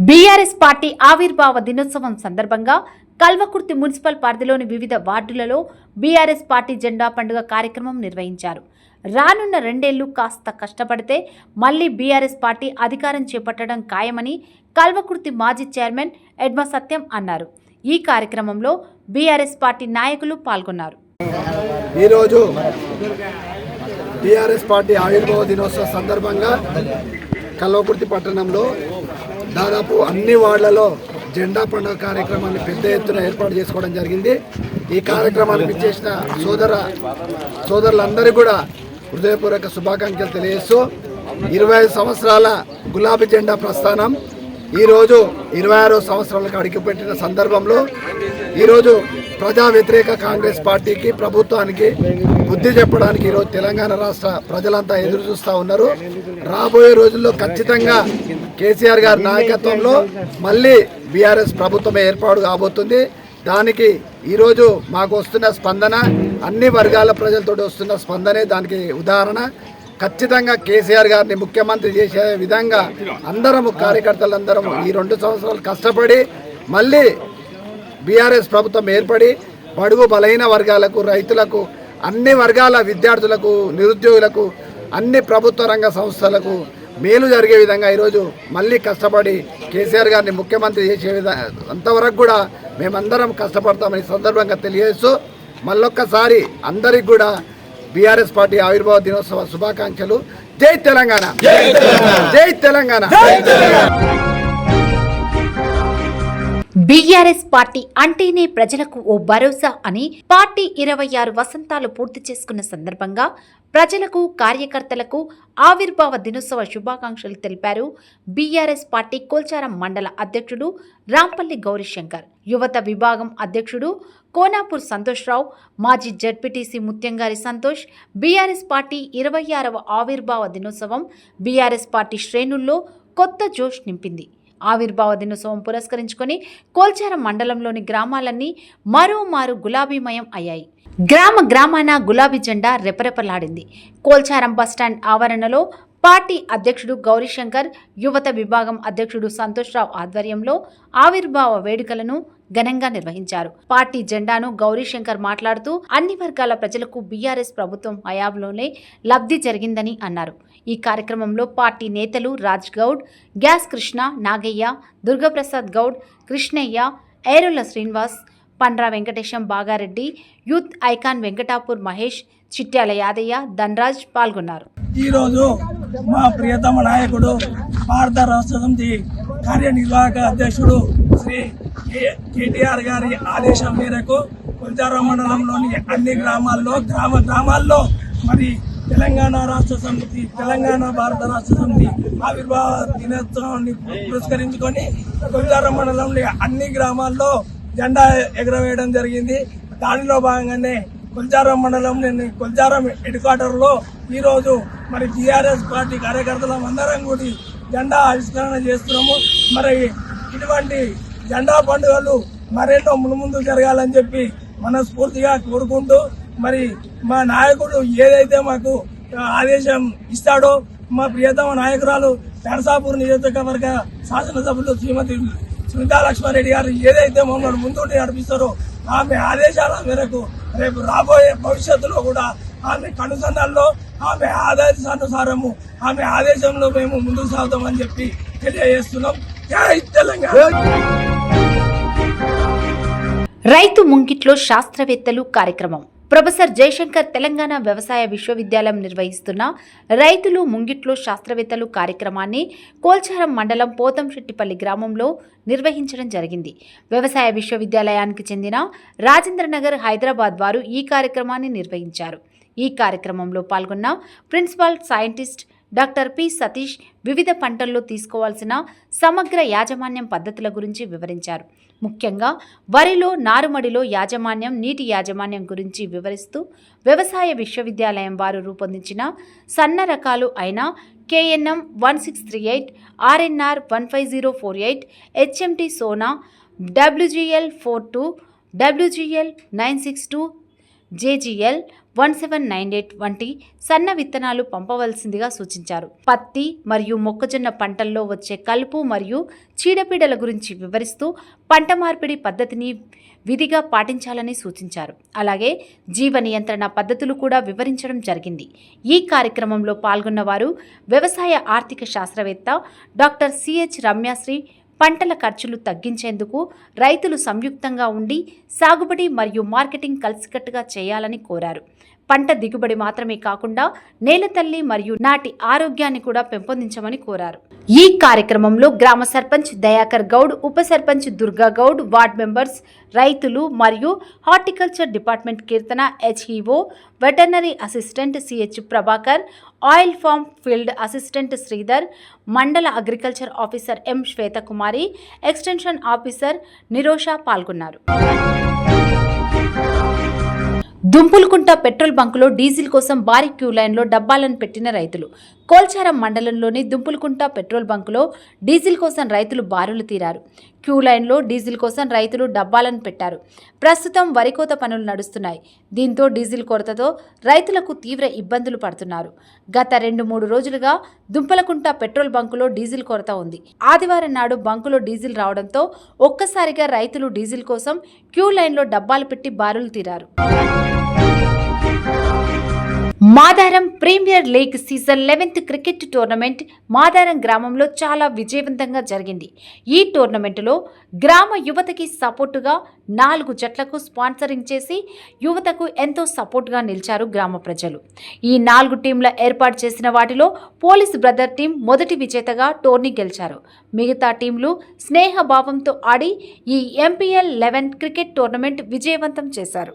BRS party ఆవిర్భావ దినోత్సవం సందర్భంగా కల్వకుర్తి మున్సిపల్ పరిధిలోని వివిధ వార్డులలో బీఆర్ఎస్ పార్టీ జెండా పండుగ కార్యక్రమం నిర్వహించారు. రానున్న 2 ఏళ్లు కాస్త కష్టపడితే మళ్లీ బీఆర్ఎస్ పార్టీ అధికారం చేపట్టడం ఖాయమని కల్వకుర్తి మాజీ చైర్మన్ ఎడ్మ సత్యం అన్నారు. ఈ కార్యక్రమంలో బీఆర్ఎస్ పార్టీ నాయకులు పాల్గొన్నారు. ఈరోజు బీఆర్ఎస్ పార్టీ ఆవిర్భావ దినోత్సవ సందర్భంగా కల్వకుర్తి పట్టణంలో దాదాపు అన్ని వార్డులలో జెండా పండుగ కార్యక్రమాన్ని పెద్ద ఎత్తున ఏర్పాటు చేసుకోవడం జరిగింది. ఈ కార్యక్రమానికి చేసిన సోదరులందరికీ కూడా హృదయపూర్వక శుభాకాంక్షలు తెలియజేస్తూ 25 సంవత్సరాల గులాబీ జెండా ప్రస్థానం ఈరోజు 26వ సంవత్సరాలకు అడుగుపెట్టిన సందర్భంలో ఈరోజు ప్రజా వ్యతిరేక కాంగ్రెస్ పార్టీకి ప్రభుత్వానికి బుద్ధి చెప్పడానికి ఈరోజు తెలంగాణ రాష్ట్ర ప్రజలంతా ఎదురు చూస్తూ ఉన్నారు. రాబోయే రోజుల్లో ఖచ్చితంగా కేసీఆర్ గారి నాయకత్వంలో మళ్ళీ బీఆర్ఎస్ ప్రభుత్వం ఏర్పాటు కాబోతుంది. దానికి ఈరోజు మాకు వస్తున్న స్పందన, అన్ని వర్గాల ప్రజలతో వస్తున్న స్పందనే దానికి ఉదాహరణ. ఖచ్చితంగా కేసీఆర్ గారిని ముఖ్యమంత్రి చేసే విధంగా అందరము కార్యకర్తలందరం ఈ 2 సంవత్సరాలు కష్టపడి మళ్ళీ బీఆర్ఎస్ ప్రభుత్వం ఏర్పడి బడుగు బలహీన వర్గాలకు, రైతులకు, అన్ని వర్గాల విద్యార్థులకు, నిరుద్యోగులకు, అన్ని ప్రభుత్వ రంగ సంస్థలకు మేలు జరిగే విధంగా ఈరోజు మళ్ళీ కష్టపడి కేసీఆర్ గారిని ముఖ్యమంత్రి చేసే విధంగా అంతవరకు కూడా మేమందరం కష్టపడతామని సందర్భంగా తెలియజేస్తూ మళ్ళొక్కసారి అందరికి కూడా బీఆర్ఎస్ పార్టీ ఆవిర్భావ దినోత్సవ శుభాకాంక్షలు. జై తెలంగాణ, జై తెలంగాణ. బీఆర్ఎస్ పార్టీ అంటేనే ప్రజలకు ఓ భరోసా అని పార్టీ 26 వసంతాలు పూర్తి చేసుకున్న సందర్భంగా ప్రజలకు, కార్యకర్తలకు ఆవిర్భావ దినోత్సవ శుభాకాంక్షలు తెలిపారు బీఆర్ఎస్ పార్టీ కొల్చారం మండల అధ్యక్షుడు రాంపల్లి గౌరీశంకర్, యువత విభాగం అధ్యక్షుడు కోనాపూర్ సంతోష్రావు, మాజీ జడ్పీటీసీ ముత్యంగారి సంతోష్. బీఆర్ఎస్ పార్టీ 26వ ఆవిర్భావ దినోత్సవం బీఆర్ఎస్ పార్టీ శ్రేణుల్లో కొత్త జోష్ నింపింది. ఆవిర్భావ దినోత్సవం పురస్కరించుకొని కోల్చారం మండలంలోని గ్రామాలన్నీ మరోమారు గులాబీమయం అయ్యాయి. గ్రామాన గులాబీ జెండా రెపరెపలాడింది. కోల్చారం బస్టాండ్ ఆవరణలో పార్టీ అధ్యక్షుడు గౌరీశంకర్, యువత విభాగం అధ్యక్షుడు సంతోష్రావు ఆధ్వర్యంలో ఆవిర్భావ వేడుకలను ఘనంగా నిర్వహించారు. పార్టీ జెండాను గౌరీశంకర్ మాట్లాడుతూ అన్ని వర్గాల ప్రజలకు బీఆర్ఎస్ ప్రభుత్వం హయాంలోనే లబ్ధి జరిగిందని అన్నారు. ఈ కార్యక్రమంలో పార్టీ నేతలు రాజ్ గౌడ్, గ్యాస్ కృష్ణ, నాగయ్య, దుర్గప్రసాద్ గౌడ్, కృష్ణయ్య, ఏరుల శ్రీనివాస్, పండ్రా వెంకటేశం, బాగారెడ్డి, యూత్ ఐకాన్ వెంకటాపూర్ మహేష్, చిట్యాల యాదయ్య, ధనరాజ్ పాల్గొన్నారు. ఈరోజు మా ప్రియతమ నాయకుడు భారత రాష్ట్ర సమితి కార్యనిర్వాహక అధ్యక్షుడు శ్రీ కేటీఆర్ గారి ఆదేశం మేరకు కొల్చారం మండలంలోని అన్ని గ్రామాల్లో మరి తెలంగాణ భారత రాష్ట్ర సమితి ఆవిర్భావ దినోత్సవాన్ని పురస్కరించుకొని కొల్చారం మండలంలో అన్ని గ్రామాల్లో జెండా ఎగురవేయడం జరిగింది. దానిలో భాగంగానే కొల్చారం మండలంలోని కొల్చారం హెడ్ క్వార్టర్ లో ఈరోజు మరి టీఆర్ఎస్ పార్టీ కార్యకర్తలం అందరం కూడి జెండా ఆవిష్కరణ చేస్తున్నాము. మరి ఇటువంటి జెండా పండుగలు మరెన్నో ముందు జరగాలని చెప్పి మనస్ఫూర్తిగా కోరుకుంటూ మరి మా నాయకుడు ఏదైతే మాకు ఆదేశం ఇస్తాడో మా ప్రియతమ నాయకురాలు నరసాపూర్ నియోజకవర్గ శాసనసభ్యులు శ్రీమతి సునీతా లక్ష్మారెడ్డి గారు ఏదైతే మమ్మల్ని ముందుండి నడిపిస్తారో ఆమె ఆదేశాల మేరకు రేపు రాబోయే భవిష్యత్తులో కూడా ఆమె కనుసన్నల్లో, ఆమె ఆదేశానుసారము, ఆమె ఆదేశంలో మేము ముందుకు సాగుతామని చెప్పి తెలియజేస్తున్నాం. జై తెలంగాణ. రైతు ముంగిట్లో శాస్త్రవేత్తలు కార్యక్రమం. ప్రొఫెసర్ జయశంకర్ తెలంగాణ వ్యవసాయ విశ్వవిద్యాలయం నిర్వహిస్తున్న రైతులు ముంగిట్లో శాస్త్రవేత్తలు కార్యక్రమాన్ని కోల్చారం మండలం పోతంశెట్టిపల్లి గ్రామంలో నిర్వహించడం జరిగింది. వ్యవసాయ విశ్వవిద్యాలయానికి చెందిన రాజేంద్రనగర్, హైదరాబాద్ వారు ఈ కార్యక్రమాన్ని నిర్వహించారు. ఈ కార్యక్రమంలో పాల్గొన్న principal scientist doctor P Satish వివిధ పంటల్లో తీసుకోవాల్సిన సమగ్ర యాజమాన్యం పద్ధతుల గురించి వివరించారు. ముఖ్యంగా వరిలో, నారుమడిలో యాజమాన్యం, నీటి యాజమాన్యం గురించి వివరిస్తూ వ్యవసాయ విశ్వవిద్యాలయం వారు రూపొందించిన సన్న రకాలు అయిన KNM 1638, RNR 15048, HMT Sona, WGL 42, WGL 962, JGL 1798 వంటి సన్న విత్తనాలు పంపవలసిందిగా సూచించారు. పత్తి మరియు మొక్కజొన్న పంటల్లో వచ్చే కలుపు మరియు చీడపీడల గురించి వివరిస్తూ పంట మార్పిడి పద్ధతిని విధిగా పాటించాలని సూచించారు. అలాగే జీవ నియంత్రణ పద్ధతులు కూడా వివరించడం జరిగింది. ఈ కార్యక్రమంలో పాల్గొన్న వారు వ్యవసాయ ఆర్థిక శాస్త్రవేత్త డాక్టర్ సిహెచ్ రమ్యాశ్రీ పంటల ఖర్చులు తగ్గించేందుకు రైతులు సంయుక్తంగా ఉండి సాగుబడి మరియు మార్కెటింగ్ కలిసికట్టుగా చేయాలని కోరారు. పంట దిగుబడి మాత్రమే కాకుండా నేల తల్లి మరియు నాటి ఆరోగ్యాన్ని కూడా పెంపొందించమని కోరారు. ఈ కార్యక్రమంలో గ్రామ సర్పంచ్ దయాకర్ గౌడ్, ఉప సర్పంచ్ దుర్గా గౌడ్, వార్డ్ మెంబర్స్, రైతులు మరియు horticulture department Keerthana, HEO, veterinary assistant CH Prabhakar, oil farm field assistant Sridhar, మండల agriculture officer M Swethakumari, extension officer Nirosha పాల్గొన్నారు. దుంపులకుంట పెట్రోల్ బంకులో డీజిల్ కోసం భారీ క్యూ లైన్లో డబ్బాలను పెట్టిన రైతులు. కోల్చారం మండలంలోని దుంపులకుంట పెట్రోల్ బంకులో డీజిల్ కోసం రైతులు బారులు తీరారు. క్యూ లైన్లో డీజిల్ కోసం రైతులు డబ్బాలను పెట్టారు. ప్రస్తుతం వరి కోత పనులు నడుస్తున్నాయి. దీంతో డీజిల్ కొరతతో రైతులకు తీవ్ర ఇబ్బందులు పడుతున్నారు. గత 2-3 రోజులుగా దుంపలకుంట పెట్రోల్ బంకులో డీజిల్ కొరత ఉంది. ఆదివారం నాడు బంకులో డీజిల్ రావడంతో ఒక్కసారిగా రైతులు డీజిల్ కోసం క్యూ లైన్లో డబ్బాలు పెట్టి బారులు తీరారు. Madaram premier league season 11th cricket tournament Madaram గ్రామంలో చాలా విజయవంతంగా జరిగింది. ఈ టోర్నమెంటులో గ్రామ యువతకి సపోర్టుగా 4 జట్లకు స్పాన్సరింగ్ చేసి యువతకు ఎంతో సపోర్టుగా నిలిచారు గ్రామ ప్రజలు. ఈ 4 టీంల ఏర్పాటు చేసిన వాటిలో పోలీస్ బ్రదర్ టీం మొదటి విజేతగా టోర్నీ గెలిచారు. మిగతా టీంలు స్నేహభావంతో ఆడి ఈ MPL 11 క్రికెట్ టోర్నమెంట్ విజయవంతం చేశారు.